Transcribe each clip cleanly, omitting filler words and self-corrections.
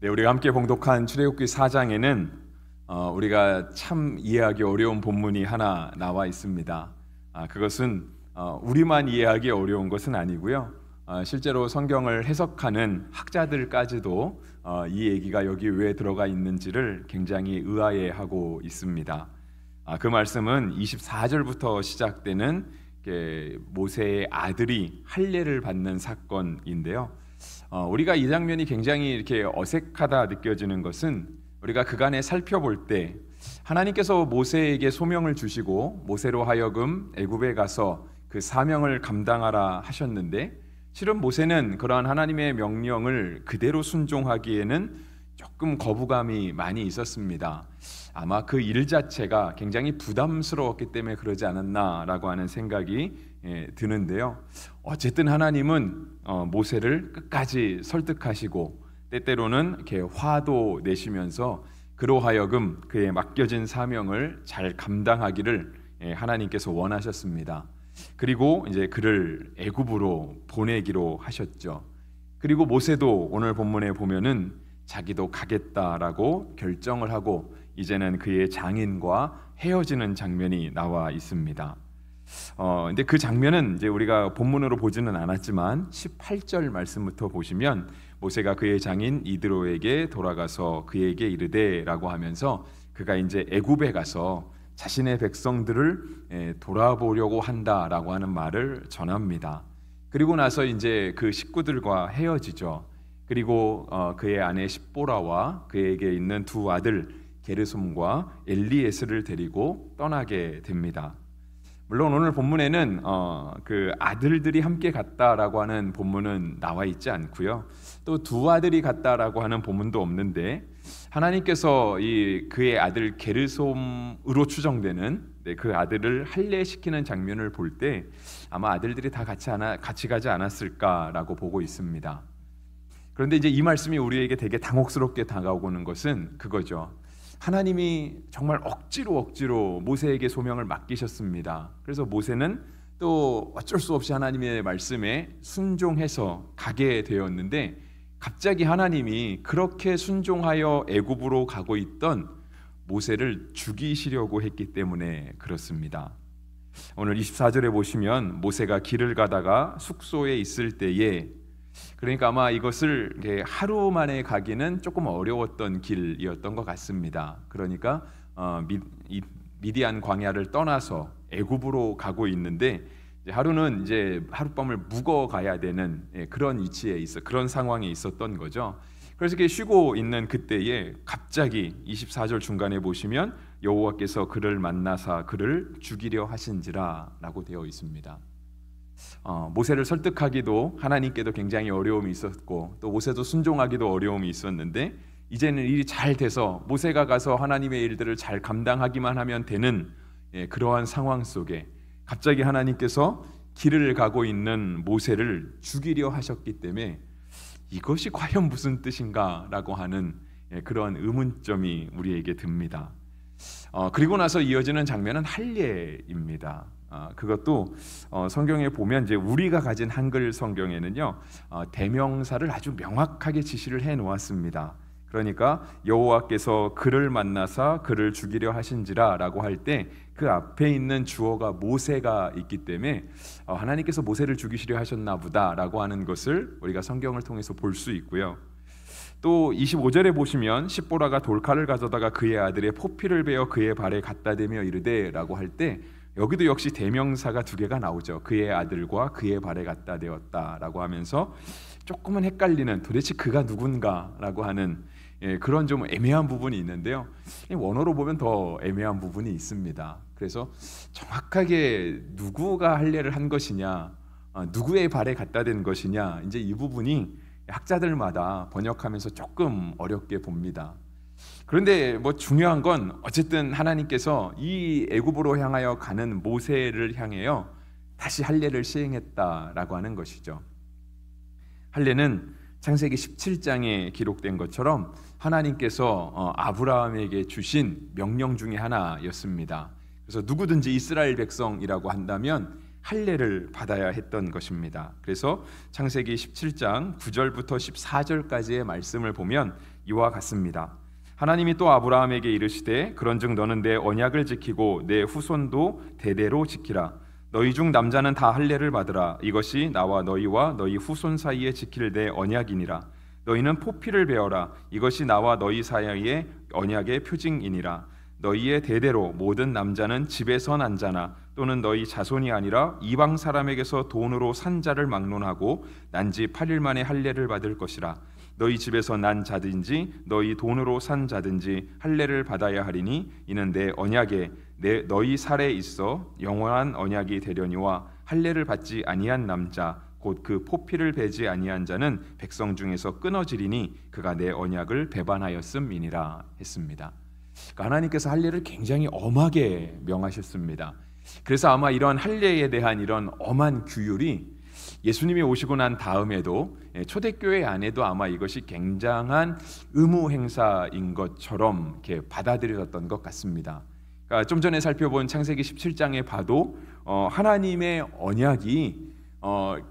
네, 우리가 함께 봉독한 출애굽기 4장에는 우리가 참 이해하기 어려운 본문이 하나 나와 있습니다. 그것은 우리만 이해하기 어려운 것은 아니고요. 실제로 성경을 해석하는 학자들까지도 이 얘기가 여기 왜 들어가 있는지를 굉장히 의아해하고 있습니다. 그 말씀은 24절부터 시작되는 모세의 아들이 할례를 받는 사건인데요. 우리가 이 장면이 굉장히 이렇게 어색하다 느껴지는 것은 우리가 그간에 살펴볼 때 하나님께서 모세에게 소명을 주시고 모세로 하여금 애굽에 가서 그 사명을 감당하라 하셨는데, 실은 모세는 그러한 하나님의 명령을 그대로 순종하기에는 조금 거부감이 많이 있었습니다. 아마 그 일 자체가 굉장히 부담스러웠기 때문에 그러지 않았나라고 하는 생각이 드는데요. 어쨌든 하나님은 모세를 끝까지 설득하시고 때때로는 이렇게 화도 내시면서 그로 하여금 그의 맡겨진 사명을 잘 감당하기를 하나님께서 원하셨습니다. 그리고 이제 그를 애굽으로 보내기로 하셨죠. 그리고 모세도 오늘 본문에 보면은 자기도 가겠다라고 결정을 하고 이제는 그의 장인과 헤어지는 장면이 나와 있습니다. 근데 그 장면은 이제 우리가 본문으로 보지는 않았지만 18절 말씀부터 보시면 모세가 그의 장인 이드로에게 돌아가서 그에게 이르되라고 하면서 그가 이제 애굽에 가서 자신의 백성들을 돌아보려고 한다라고 하는 말을 전합니다. 그리고 나서 이제 그 식구들과 헤어지죠. 그리고 그의 아내 십보라와 그에게 있는 두 아들 게르솜과 엘리에스를 데리고 떠나게 됩니다. 물론 오늘 본문에는 그 아들들이 함께 갔다라고 하는 본문은 나와 있지 않고요. 또 두 아들이 갔다라고 하는 본문도 없는데, 하나님께서 그의 아들 게르솜으로 추정되는 그 아들을 할례시키는 장면을 볼 때 아마 아들들이 다 같이 가지 않았을까라고 보고 있습니다. 그런데 이제 이 말씀이 우리에게 되게 당혹스럽게 다가오는 것은 그거죠. 하나님이 정말 억지로 모세에게 소명을 맡기셨습니다. 그래서 모세는 또 어쩔 수 없이 하나님의 말씀에 순종해서 가게 되었는데, 갑자기 하나님이 그렇게 순종하여 애굽으로 가고 있던 모세를 죽이시려고 했기 때문에 그렇습니다. 오늘 24절에 보시면 모세가 길을 가다가 숙소에 있을 때에, 그러니까 아마 이것을 하루 만에 가기는 조금 어려웠던 길이었던 것 같습니다. 그러니까 미디안 광야를 떠나서 애굽으로 가고 있는데 하루는 이제 하룻밤을 묵어 가야 되는 그런 위치에 그런 상황에 있었던 거죠. 그래서 이렇게 쉬고 있는 그때에 갑자기 24절 중간에 보시면 여호와께서 그를 만나사 그를 죽이려 하신지라라고 되어 있습니다. 모세를 설득하기도 하나님께도 굉장히 어려움이 있었고, 또 모세도 순종하기도 어려움이 있었는데, 이제는 일이 잘 돼서 모세가 가서 하나님의 일들을 잘 감당하기만 하면 되는 그러한 상황 속에 갑자기 하나님께서 길을 가고 있는 모세를 죽이려 하셨기 때문에 이것이 과연 무슨 뜻인가라고 하는 그런 의문점이 우리에게 듭니다. 그리고 나서 이어지는 장면은 할례입니다. 그것도 성경에 보면 이제 우리가 가진 한글 성경에는요, 대명사를 아주 명확하게 지시를 해 놓았습니다. 그러니까 여호와께서 그를 만나사 그를 죽이려 하신지라라고 할 때 그 앞에 있는 주어가 모세가 있기 때문에 하나님께서 모세를 죽이시려 하셨나 보다라고 하는 것을 우리가 성경을 통해서 볼 수 있고요. 또 25절에 보시면 십보라가 돌칼을 가져다가 그의 아들의 포피를 베어 그의 발에 갖다 대며 이르되라고 할 때 여기도 역시 대명사가 두 개가 나오죠. 그의 아들과 그의 발에 갖다 대었다라고 하면서 조금은 헷갈리는, 도대체 그가 누군가라고 하는 그런 좀 애매한 부분이 있는데요. 원어로 보면 더 애매한 부분이 있습니다. 그래서 정확하게 누구가 할례를 한 것이냐, 누구의 발에 갖다 댄 것이냐, 이제 이 부분이 학자들마다 번역하면서 조금 어렵게 봅니다. 그런데 뭐 중요한 건 어쨌든 하나님께서 이 애굽으로 향하여 가는 모세를 향해요 다시 할례를 시행했다라고 하는 것이죠. 할례는 창세기 17장에 기록된 것처럼 하나님께서 아브라함에게 주신 명령 중에 하나였습니다. 그래서 누구든지 이스라엘 백성이라고 한다면 할례를 받아야 했던 것입니다. 그래서 창세기 17장 9절부터 14절까지의 말씀을 보면 이와 같습니다. 하나님이 또 아브라함에게 이르시되 그런즉 너는 내 언약을 지키고 내 후손도 대대로 지키라. 너희 중 남자는 다 할례를 받으라. 이것이 나와 너희와 너희 후손 사이에 지킬 내 언약이니라. 너희는 포피를 베어라. 이것이 나와 너희 사이의 언약의 표징이니라. 너희의 대대로 모든 남자는 집에서 난 자나 또는 너희 자손이 아니라 이방 사람에게서 돈으로 산 자를 막론하고 난 지 8일 만에 할례를 받을 것이라. 너희 집에서 난 자든지 너희 돈으로 산 자든지 할례를 받아야 하리니 이는 내 언약에 너희 살에 있어 영원한 언약이 되려니와 할례를 받지 아니한 남자 곧 그 포피를 베지 아니한 자는 백성 중에서 끊어지리니 그가 내 언약을 배반하였음이니라 했습니다. 그러니까 하나님께서 할례를 굉장히 엄하게 명하셨습니다. 그래서 아마 이런 할례에 대한 이런 엄한 규율이 예수님이 오시고 난 다음에도 초대교회 안에도 아마 이것이 굉장한 의무 행사인 것처럼 이렇게 받아들여졌던 것 같습니다. 그러니까 좀 전에 살펴본 창세기 17장에 봐도 하나님의 언약이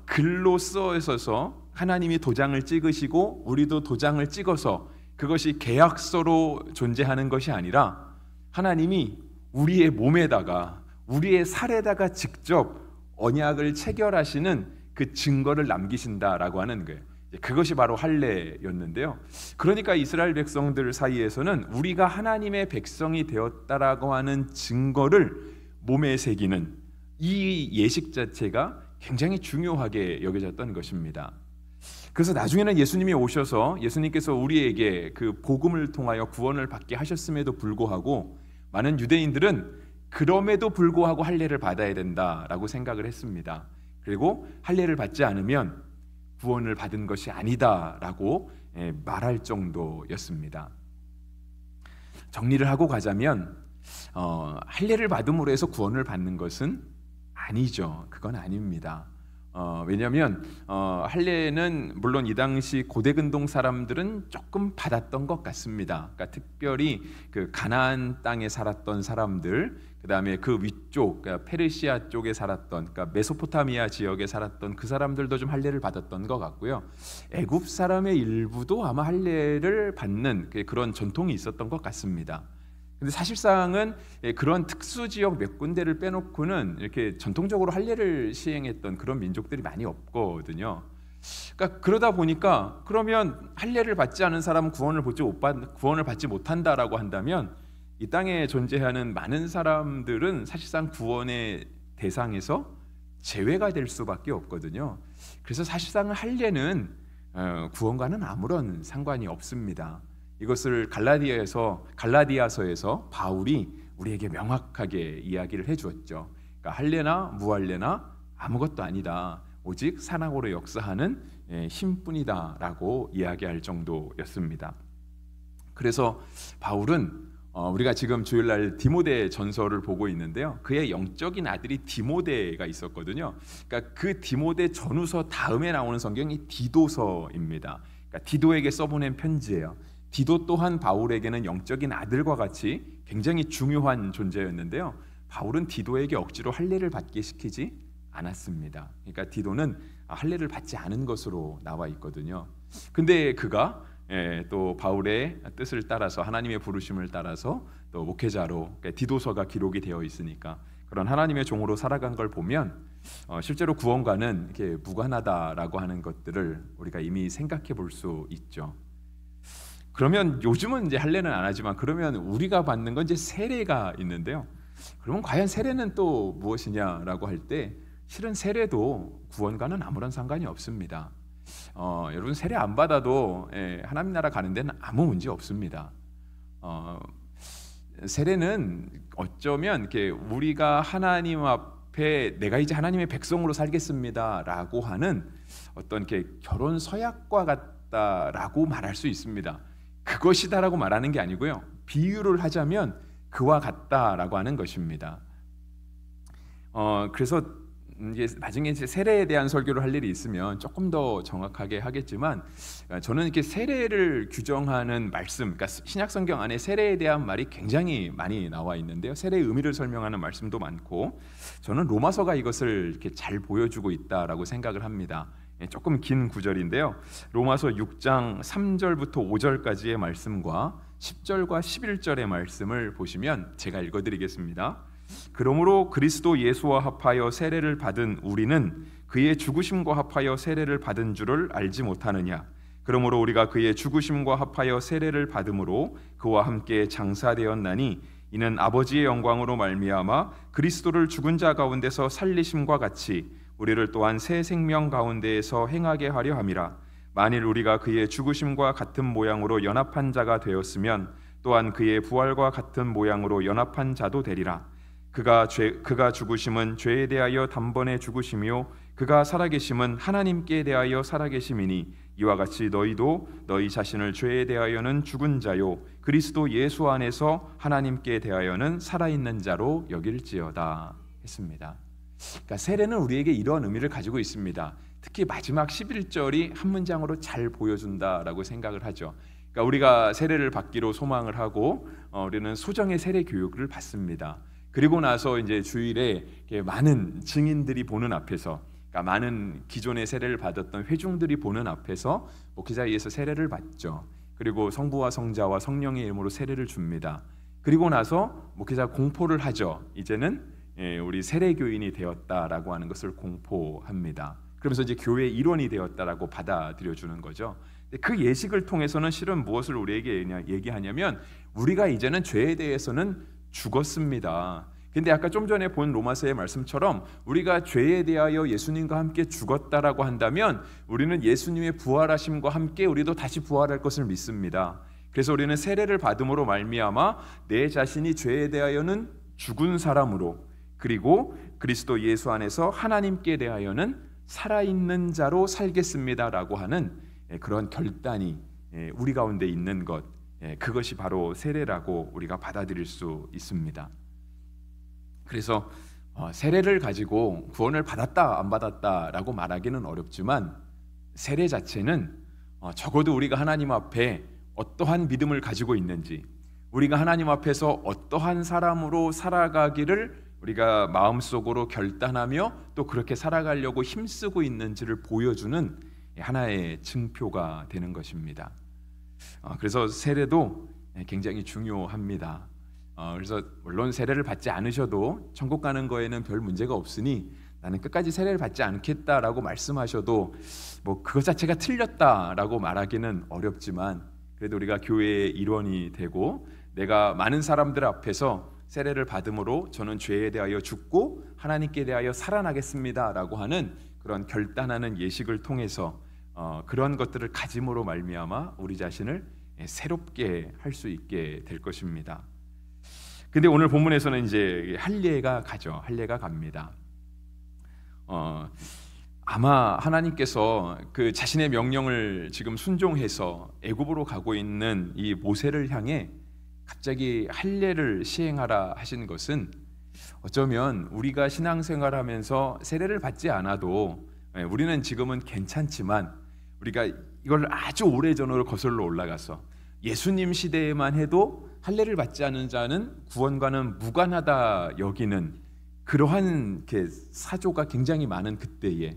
글로 쓰여 있어서 하나님이 도장을 찍으시고 우리도 도장을 찍어서 그것이 계약서로 존재하는 것이 아니라 하나님이 우리의 몸에다가 우리의 살에다가 직접 언약을 체결하시는 그 증거를 남기신다라고 하는 거예요. 그것이 바로 할례였는데요. 그러니까 이스라엘 백성들 사이에서는 우리가 하나님의 백성이 되었다라고 하는 증거를 몸에 새기는 이 예식 자체가 굉장히 중요하게 여겨졌던 것입니다. 그래서 나중에는 예수님이 오셔서 예수님께서 우리에게 그 복음을 통하여 구원을 받게 하셨음에도 불구하고 많은 유대인들은 그럼에도 불구하고 할례를 받아야 된다라고 생각을 했습니다. 그리고 할례를 받지 않으면 구원을 받은 것이 아니다라고 말할 정도였습니다. 정리를 하고 가자면 할례를 받음으로 해서 구원을 받는 것은 아니죠. 그건 아닙니다. 왜냐하면 할례는 물론 이 당시 고대근동 사람들은 조금 받았던 것 같습니다. 그러니까 특별히 그 가나안 땅에 살았던 사람들, 그 다음에 그 위쪽 그러니까 페르시아 쪽에 살았던, 그러니까 메소포타미아 지역에 살았던 그 사람들도 좀 할례를 받았던 것 같고요. 애굽 사람의 일부도 아마 할례를 받는 그런 전통이 있었던 것 같습니다. 근데 사실상은 그런 특수 지역 몇 군데를 빼놓고는 이렇게 전통적으로 할례를 시행했던 그런 민족들이 많이 없거든요. 그러니까 그러다 보니까 그러면 할례를 받지 않은 사람은 구원을 받지 못한다라고 한다면 이 땅에 존재하는 많은 사람들은 사실상 구원의 대상에서 제외가 될 수밖에 없거든요. 그래서 사실상 할례는 구원과는 아무런 상관이 없습니다. 이것을 갈라디아서에서 바울이 우리에게 명확하게 이야기를 해주었죠. 그러니까 할례나 무할례나 아무것도 아니다. 오직 사랑으로 역사하는 힘뿐이다라고 이야기할 정도였습니다. 그래서 바울은 우리가 지금 주일날 디모데 전서를 보고 있는데요. 그의 영적인 아들이 디모데가 있었거든요. 그러니까 그 디모데 전후서 다음에 나오는 성경이 디도서입니다. 그러니까 디도에게 써보낸 편지예요. 디도 또한 바울에게는 영적인 아들과 같이 굉장히 중요한 존재였는데요. 바울은 디도에게 억지로 할례를 받게 시키지 않았습니다. 그러니까 디도는 할례를 받지 않은 것으로 나와 있거든요. 근데 그가 또 바울의 뜻을 따라서 하나님의 부르심을 따라서 또 목회자로 그러니까 디도서가 기록이 되어 있으니까 그런 하나님의 종으로 살아간 걸 보면 실제로 구원과는 이렇게 무관하다라고 하는 것들을 우리가 이미 생각해 볼 수 있죠. 그러면 요즘은 이제 할례는 안 하지만 그러면 우리가 받는 건 이제 세례가 있는데요. 그러면 과연 세례는 또 무엇이냐라고 할 때 실은 세례도 구원과는 아무런 상관이 없습니다. 여러분 세례 안 받아도 하나님 나라 가는 데는 아무 문제 없습니다. 세례는 어쩌면 이렇게 우리가 하나님 앞에 내가 이제 하나님의 백성으로 살겠습니다라고 하는 어떤 이렇게 결혼 서약과 같다라고 말할 수 있습니다. 그것이다라고 말하는 게 아니고요. 비유를 하자면 그와 같다라고 하는 것입니다. 그래서 이제 나중에 이제 세례에 대한 설교를 할 일이 있으면 조금 더 정확하게 하겠지만, 저는 이렇게 세례를 규정하는 말씀, 그러니까 신약 성경 안에 세례에 대한 말이 굉장히 많이 나와 있는데요. 세례의 의미를 설명하는 말씀도 많고, 저는 로마서가 이것을 이렇게 잘 보여주고 있다라고 생각을 합니다. 조금 긴 구절인데요. 로마서 6장 3절부터 5절까지의 말씀과 10절과 11절의 말씀을 보시면 제가 읽어드리겠습니다. 그러므로 그리스도 예수와 합하여 세례를 받은 우리는 그의 죽으심과 합하여 세례를 받은 줄을 알지 못하느냐? 그러므로 우리가 그의 죽으심과 합하여 세례를 받음으로 그와 함께 장사되었나니 이는 아버지의 영광으로 말미암아 그리스도를 죽은 자 가운데서 살리심과 같이 우리를 또한 새 생명 가운데에서 행하게 하려 함이라. 만일 우리가 그의 죽으심과 같은 모양으로 연합한 자가 되었으면 또한 그의 부활과 같은 모양으로 연합한 자도 되리라. 그가 죽으심은 죄에 대하여 단번에 죽으심이요 그가 살아계심은 하나님께 대하여 살아계심이니 이와 같이 너희도 너희 자신을 죄에 대하여는 죽은 자요 그리스도 예수 안에서 하나님께 대하여는 살아있는 자로 여길지어다 했습니다. 그러니까 세례는 우리에게 이러한 의미를 가지고 있습니다. 특히 마지막 11절이 한 문장으로 잘 보여준다라고 생각을 하죠. 그러니까 우리가 세례를 받기로 소망을 하고 우리는 소정의 세례 교육을 받습니다. 그리고 나서 이제 주일에 많은 증인들이 보는 앞에서, 그러니까 많은 기존의 세례를 받았던 회중들이 보는 앞에서 목회자에 의해서 세례를 받죠. 그리고 성부와 성자와 성령의 이름으로 세례를 줍니다. 그리고 나서 목회자가 공포를 하죠. 이제는 우리 세례교인이 되었다라고 하는 것을 공포합니다. 그러면서 이제 교회의 일원이 되었다라고 받아들여주는 거죠. 그 예식을 통해서는 실은 무엇을 우리에게 얘기하냐면 우리가 이제는 죄에 대해서는 죽었습니다. 근데 아까 좀 전에 본 로마서의 말씀처럼 우리가 죄에 대하여 예수님과 함께 죽었다라고 한다면 우리는 예수님의 부활하심과 함께 우리도 다시 부활할 것을 믿습니다. 그래서 우리는 세례를 받음으로 말미암아 내 자신이 죄에 대하여는 죽은 사람으로, 그리고 그리스도 예수 안에서 하나님께 대하여는 살아있는 자로 살겠습니다라고 하는 그런 결단이 우리 가운데 있는 것, 그것이 바로 세례라고 우리가 받아들일 수 있습니다. 그래서 세례를 가지고 구원을 받았다 안 받았다라고 말하기는 어렵지만 세례 자체는 적어도 우리가 하나님 앞에 어떠한 믿음을 가지고 있는지, 우리가 하나님 앞에서 어떠한 사람으로 살아가기를 우리가 마음속으로 결단하며 또 그렇게 살아가려고 힘쓰고 있는지를 보여주는 하나의 증표가 되는 것입니다. 그래서 세례도 굉장히 중요합니다. 그래서 물론 세례를 받지 않으셔도 천국 가는 거에는 별 문제가 없으니 나는 끝까지 세례를 받지 않겠다라고 말씀하셔도 뭐 그것 자체가 틀렸다라고 말하기는 어렵지만, 그래도 우리가 교회의 일원이 되고 내가 많은 사람들 앞에서 세례를 받음으로 저는 죄에 대하여 죽고 하나님께 대하여 살아나겠습니다라고 하는 그런 결단하는 예식을 통해서 그런 것들을 가짐으로 말미암아 우리 자신을 새롭게 할 수 있게 될 것입니다. 근데 오늘 본문에서는 이제 할례가 가죠. 할례가 갑니다. 아마 하나님께서 그 자신의 명령을 지금 순종해서 애굽으로 가고 있는 이 모세를 향해 갑자기 할례를 시행하라 하신 것은 어쩌면 우리가 신앙생활하면서 세례를 받지 않아도 우리는 지금은 괜찮지만 우리가 이걸 아주 오래전으로 거슬러 올라가서 예수님 시대에만 해도 할례를 받지 않은 자는 구원과는 무관하다 여기는 그러한 사조가 굉장히 많은 그때에,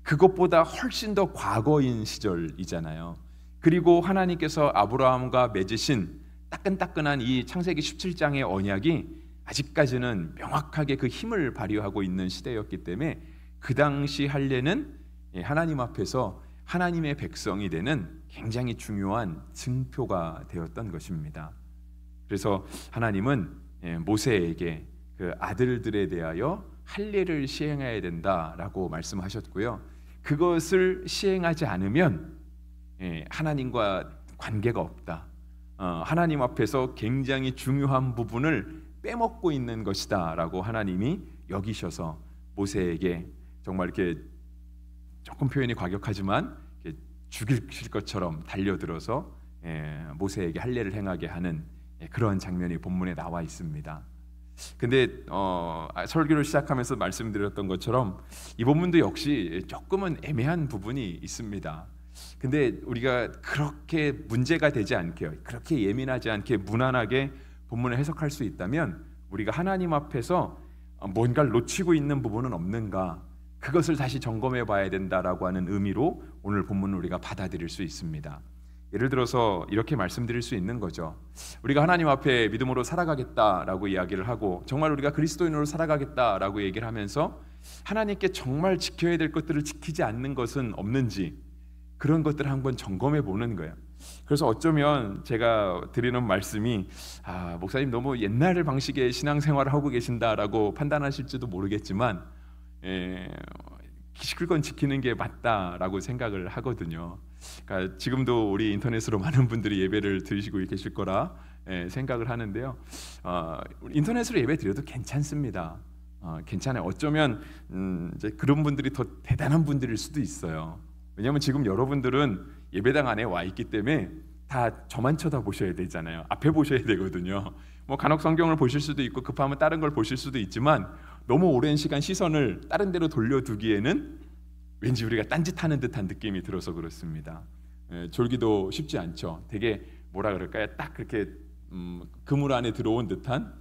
그것보다 훨씬 더 과거인 시절이잖아요. 그리고 하나님께서 아브라함과 맺으신 따끈따끈한 이 창세기 17장의 언약이 아직까지는 명확하게 그 힘을 발휘하고 있는 시대였기 때문에 그 당시 할례는 하나님 앞에서 하나님의 백성이 되는 굉장히 중요한 증표가 되었던 것입니다. 그래서 하나님은 모세에게 그 아들들에 대하여 할례를 시행해야 된다라고 말씀하셨고요. 그것을 시행하지 않으면 하나님과 관계가 없다. 하나님 앞에서 굉장히 중요한 부분을 빼먹고 있는 것이다라고 하나님이 여기셔서 모세에게 정말 이렇게 조금 표현이 과격하지만 이렇게 죽이실 것처럼 달려들어서 모세에게 할례를 행하게 하는 그런 장면이 본문에 나와 있습니다. 근데 설교를 시작하면서 말씀드렸던 것처럼 이 본문도 역시 조금은 애매한 부분이 있습니다. 근데 우리가 그렇게 문제가 되지 않게, 그렇게 예민하지 않게 무난하게 본문을 해석할 수 있다면 우리가 하나님 앞에서 뭔가를 놓치고 있는 부분은 없는가, 그것을 다시 점검해 봐야 된다라고 하는 의미로 오늘 본문을 우리가 받아들일 수 있습니다. 예를 들어서 이렇게 말씀드릴 수 있는 거죠. 우리가 하나님 앞에 믿음으로 살아가겠다라고 이야기를 하고 정말 우리가 그리스도인으로 살아가겠다라고 얘기를 하면서 하나님께 정말 지켜야 될 것들을 지키지 않는 것은 없는지, 그런 것들을 한번 점검해 보는 거예요. 그래서 어쩌면 제가 드리는 말씀이 목사님 너무 옛날 방식의 신앙생활을 하고 계신다라고 판단하실지도 모르겠지만 지킬 건 지키는 게 맞다라고 생각을 하거든요. 그러니까 지금도 우리 인터넷으로 많은 분들이 예배를 드리시고 계실 거라 생각을 하는데요. 인터넷으로 예배 드려도 괜찮습니다. 괜찮아요. 어쩌면 이제 그런 분들이 더 대단한 분들일 수도 있어요. 왜냐하면 지금 여러분들은 예배당 안에 와 있기 때문에 다 저만 쳐다보셔야 되잖아요. 앞에 보셔야 되거든요. 뭐 간혹 성경을 보실 수도 있고 급하면 다른 걸 보실 수도 있지만 너무 오랜 시간 시선을 다른 데로 돌려두기에는 왠지 우리가 딴짓하는 듯한 느낌이 들어서 그렇습니다. 졸기도 쉽지 않죠. 되게 뭐라 그럴까요? 딱 그렇게 그물 안에 들어온 듯한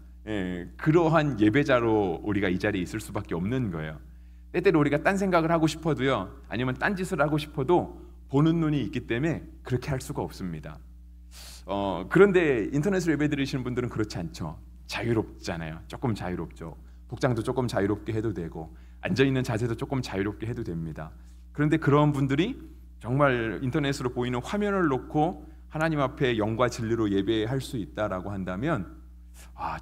그러한 예배자로 우리가 이 자리에 있을 수밖에 없는 거예요. 때때로 우리가 딴 생각을 하고 싶어도요, 아니면 딴짓을 하고 싶어도 보는 눈이 있기 때문에 그렇게 할 수가 없습니다. 그런데 인터넷으로 예배 드리시는 분들은 그렇지 않죠. 자유롭잖아요. 조금 자유롭죠. 복장도 조금 자유롭게 해도 되고 앉아있는 자세도 조금 자유롭게 해도 됩니다. 그런데 그런 분들이 정말 인터넷으로 보이는 화면을 놓고 하나님 앞에 영과 진리로 예배할 수 있다라고 한다면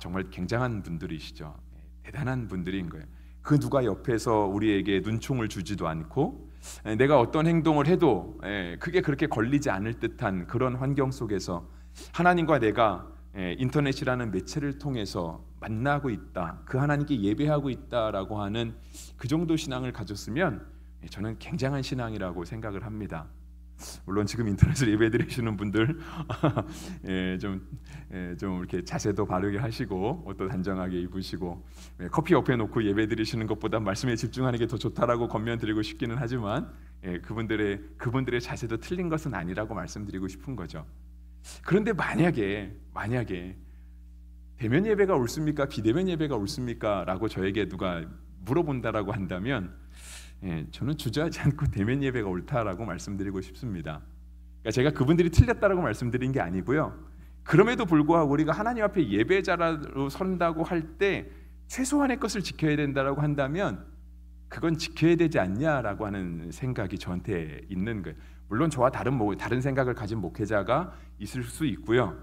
정말 굉장한 분들이시죠. 대단한 분들인 거예요. 그 누가 옆에서 우리에게 눈총을 주지도 않고 내가 어떤 행동을 해도 그게 그렇게 걸리지 않을 듯한 그런 환경 속에서 하나님과 내가 인터넷이라는 매체를 통해서 만나고 있다, 그 하나님께 예배하고 있다라고 하는 그 정도 신앙을 가졌으면 저는 굉장한 신앙이라고 생각을 합니다. 물론 지금 인터넷으로 예배 드리시는 분들 좀 이렇게 자세도 바르게 하시고 옷도 단정하게 입으시고 커피 옆에 놓고 예배 드리시는 것보다 말씀에 집중하는 게 더 좋다라고 권면드리고 싶기는 하지만 그분들의 자세도 틀린 것은 아니라고 말씀드리고 싶은 거죠. 그런데 만약에 대면 예배가 옳습니까? 비대면 예배가 옳습니까? 라고 저에게 누가 물어본다라고 한다면 저는 주저하지 않고 대면 예배가 옳다라고 말씀드리고 싶습니다. 그러니까 제가 그분들이 틀렸다라고 말씀드린 게 아니고요. 그럼에도 불구하고 우리가 하나님 앞에 예배자로 선다고 할 때 최소한의 것을 지켜야 된다라고 한다면 그건 지켜야 되지 않냐라고 하는 생각이 저한테 있는 거예요. 물론 저와 다른 생각을 가진 목회자가 있을 수 있고요.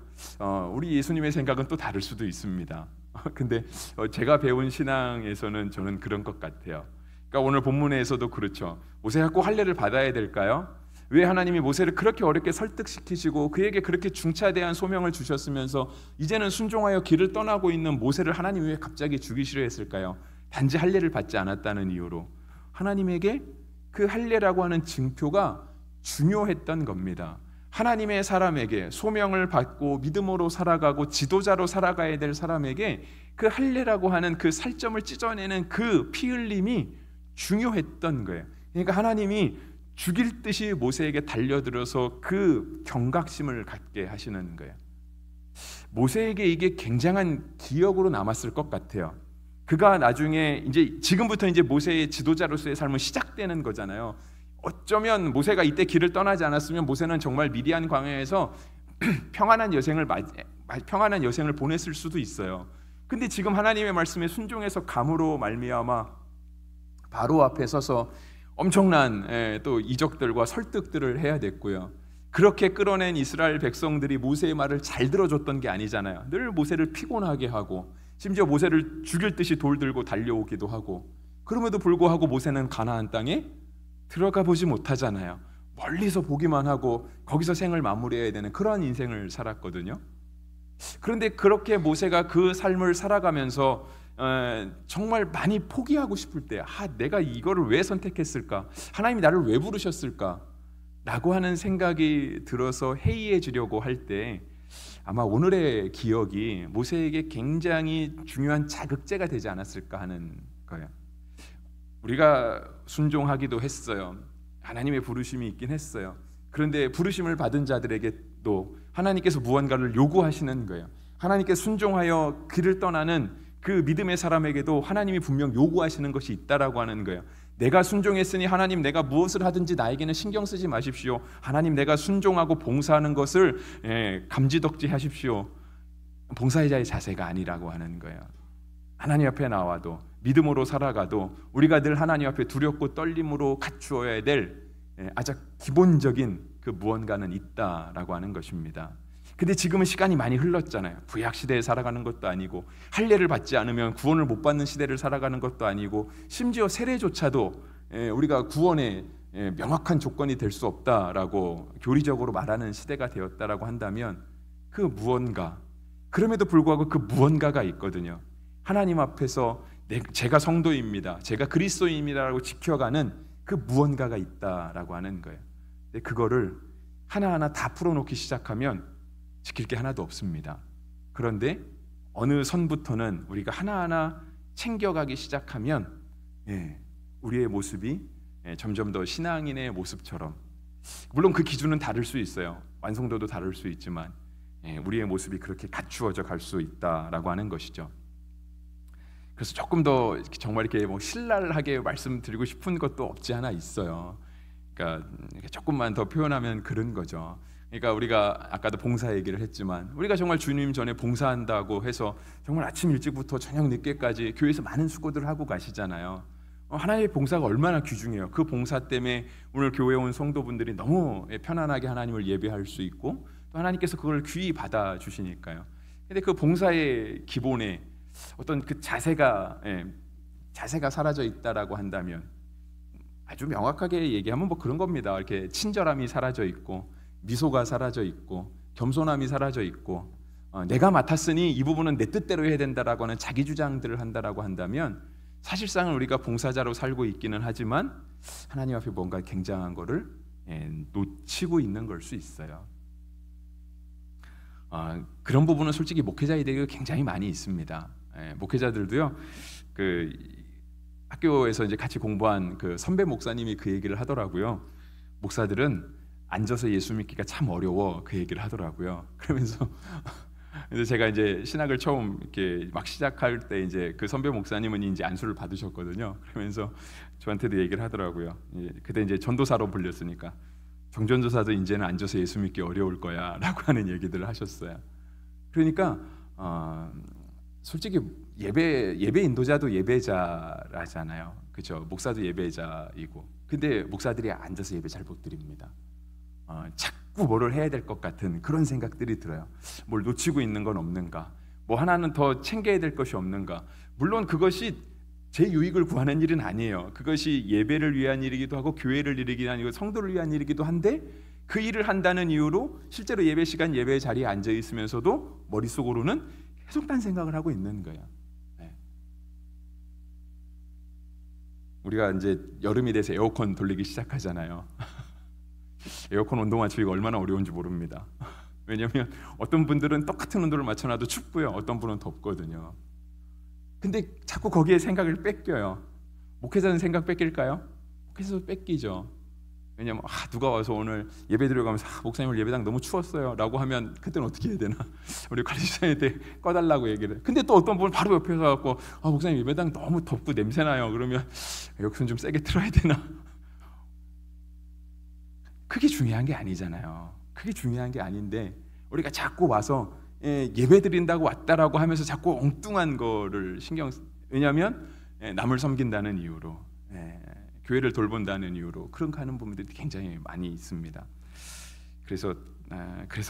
우리 예수님의 생각은 또 다를 수도 있습니다. 근데 제가 배운 신앙에서는 저는 그런 것 같아요. 그러니까 오늘 본문에서도 그렇죠. 모세가 꼭 할례를 받아야 될까요? 왜 하나님이 모세를 그렇게 어렵게 설득시키시고 그에게 그렇게 중차대한 소명을 주셨으면서 이제는 순종하여 길을 떠나고 있는 모세를 하나님이 왜 갑자기 죽이시려 했을까요? 단지 할례를 받지 않았다는 이유로 하나님에게 그 할례라고 하는 징표가 중요했던 겁니다. 하나님의 사람에게 소명을 받고 믿음으로 살아가고 지도자로 살아가야 될 사람에게 그 할례라고 하는 그 살점을 찢어내는 그 피 흘림이 중요했던 거예요. 그러니까 하나님이 죽일 듯이 모세에게 달려들어서 그 경각심을 갖게 하시는 거예요. 모세에게 이게 굉장한 기억으로 남았을 것 같아요. 그가 나중에 지금부터 모세의 지도자로서의 삶은 시작되는 거잖아요. 어쩌면 모세가 이때 길을 떠나지 않았으면 모세는 정말 미디안 광야에서 평안한 여생을 보냈을 수도 있어요. 근데 지금 하나님의 말씀에 순종해서 감으로 말미암아 바로 앞에 서서 엄청난 또 이적들과 설득들을 해야 됐고요. 그렇게 끌어낸 이스라엘 백성들이 모세의 말을 잘 들어줬던 게 아니잖아요. 늘 모세를 피곤하게 하고 심지어 모세를 죽일 듯이 돌 들고 달려오기도 하고, 그럼에도 불구하고 모세는 가나안 땅에 들어가 보지 못하잖아요. 멀리서 보기만 하고 거기서 생을 마무리해야 되는 그런 인생을 살았거든요. 그런데 그렇게 모세가 그 삶을 살아가면서 정말 많이 포기하고 싶을 때 내가 이거를 왜 선택했을까? 하나님이 나를 왜 부르셨을까? 라고 하는 생각이 들어서 해이해지려고 할 때 아마 오늘의 기억이 모세에게 굉장히 중요한 자극제가 되지 않았을까 하는 거예요. 우리가 순종하기도 했어요. 하나님의 부르심이 있긴 했어요. 그런데 부르심을 받은 자들에게도 하나님께서 무언가를 요구하시는 거예요. 하나님께 순종하여 길을 떠나는 그 믿음의 사람에게도 하나님이 분명 요구하시는 것이 있다라고 하는 거예요. 내가 순종했으니 하나님 내가 무엇을 하든지 나에게는 신경 쓰지 마십시오. 하나님 내가 순종하고 봉사하는 것을 감지덕지 하십시오. 봉사의 자의 자세가 아니라고 하는 거예요. 하나님 앞에 나와도 믿음으로 살아가도 우리가 늘 하나님 앞에 두렵고 떨림으로 갖추어야 될 아주 기본적인 그 무언가는 있다라고 하는 것입니다. 근데 지금은 시간이 많이 흘렀잖아요. 구약 시대에 살아가는 것도 아니고 할례를 받지 않으면 구원을 못 받는 시대를 살아가는 것도 아니고 심지어 세례조차도 우리가 구원의 명확한 조건이 될 수 없다라고 교리적으로 말하는 시대가 되었다라고 한다면 그 무언가, 그럼에도 불구하고 그 무언가가 있거든요. 하나님 앞에서 제가 성도입니다, 제가 그리스도인입니다라고 지켜가는 그 무언가가 있다라고 하는 거예요. 근데 그거를 하나하나 다 풀어놓기 시작하면 지킬 게 하나도 없습니다. 그런데 어느 선부터는 우리가 하나하나 챙겨가기 시작하면 우리의 모습이 점점 더 신앙인의 모습처럼, 물론 그 기준은 다를 수 있어요. 완성도도 다를 수 있지만 우리의 모습이 그렇게 갖추어져 갈 수 있다라고 하는 것이죠. 그래서 조금 더 정말 이렇게 신랄하게 말씀드리고 싶은 것도 없지 않아 있어요. 그러니까 조금만 더 표현하면 그런 거죠. 그러니까 우리가 아까도 봉사 얘기를 했지만 우리가 정말 주님 전에 봉사한다고 해서 정말 아침 일찍부터 저녁 늦게까지 교회에서 많은 수고들을 하고 가시잖아요. 하나님의 봉사가 얼마나 귀중해요. 그 봉사 때문에 오늘 교회에 온 성도분들이 너무 편안하게 하나님을 예배할 수 있고 또 하나님께서 그걸 귀히 받아주시니까요. 근데 그 봉사의 기본에 어떤 그 자세가 사라져 있다라고 한다면 아주 명확하게 얘기하면 그런 겁니다. 이렇게 친절함이 사라져 있고 미소가 사라져 있고 겸손함이 사라져 있고 내가 맡았으니 이 부분은 내 뜻대로 해야 된다라고 하는 자기 주장들을 한다라고 한다면 사실상은 우리가 봉사자로 살고 있기는 하지만 하나님 앞에 뭔가 굉장한 거를 놓치고 있는 걸 수 있어요. 그런 부분은 솔직히 목회자에게 굉장히 많이 있습니다. 목회자들도요. 그 학교에서 이제 같이 공부한 그 선배 목사님이 그 얘기를 하더라고요. 목사들은 앉아서 예수 믿기가 참 어려워, 그 얘기를 하더라고요. 그러면서 제가 이제 신학을 처음 이렇게 막 시작할 때 이제 그 선배 목사님은 이제 안수를 받으셨거든요. 그러면서 저한테도 얘기를 하더라고요. 그때 이제 전도사로 불렸으니까 정전도사도 이제는 앉아서 예수 믿기 어려울 거야라고 하는 얘기들을 하셨어요. 그러니까 솔직히 예배 인도자도 예배자라잖아요. 그렇죠? 목사도 예배자이고. 근데 목사들이 앉아서 예배 잘 못 드립니다. 자꾸 뭐를 해야 될 것 같은 그런 생각들이 들어요. 뭘 놓치고 있는 건 없는가? 뭐 하나는 더 챙겨야 될 것이 없는가? 물론 그것이 제 유익을 구하는 일은 아니에요. 그것이 예배를 위한 일이기도 하고 교회를 이루기 위한 성도를 위한 일이기도 한데 그 일을 한다는 이유로 실제로 예배 시간 예배 자리에 앉아 있으면서도 머릿속으로는 계속 딴 생각을 하고 있는 거예요. 우리가 이제 여름이 돼서 에어컨 돌리기 시작하잖아요. 에어컨 온도 맞추기가 얼마나 어려운지 모릅니다. 왜냐하면 어떤 분들은 똑같은 온도를 맞춰놔도 춥고요, 어떤 분은 덥거든요. 근데 자꾸 거기에 생각을 뺏겨요. 목회자는 생각 뺏길까요? 목회자도 뺏기죠. 왜냐하면 누가 와서 오늘 예배 드려가면서 목사님 오늘 예배당 너무 추웠어요 라고 하면 그때는 어떻게 해야 되나? 우리 관리자한테 꺼달라고 얘기를 해요. 근데 또 어떤 분은 바로 옆에 와서 목사님 예배당 너무 덥고 냄새나요. 그러면 에어컨 좀 세게 틀어야 되나? 그게 중요한 게 아니잖아요. 그게 중요한 게 아닌데 우리가 자꾸 와서 예배 드린다고 왔다라고 하면서 자꾸 엉뚱한 거를 왜냐하면 남을 섬긴다는 이유로, 교회를 돌본다는 이유로 그런 하는 부분들이 굉장히 많이 있습니다. 그래서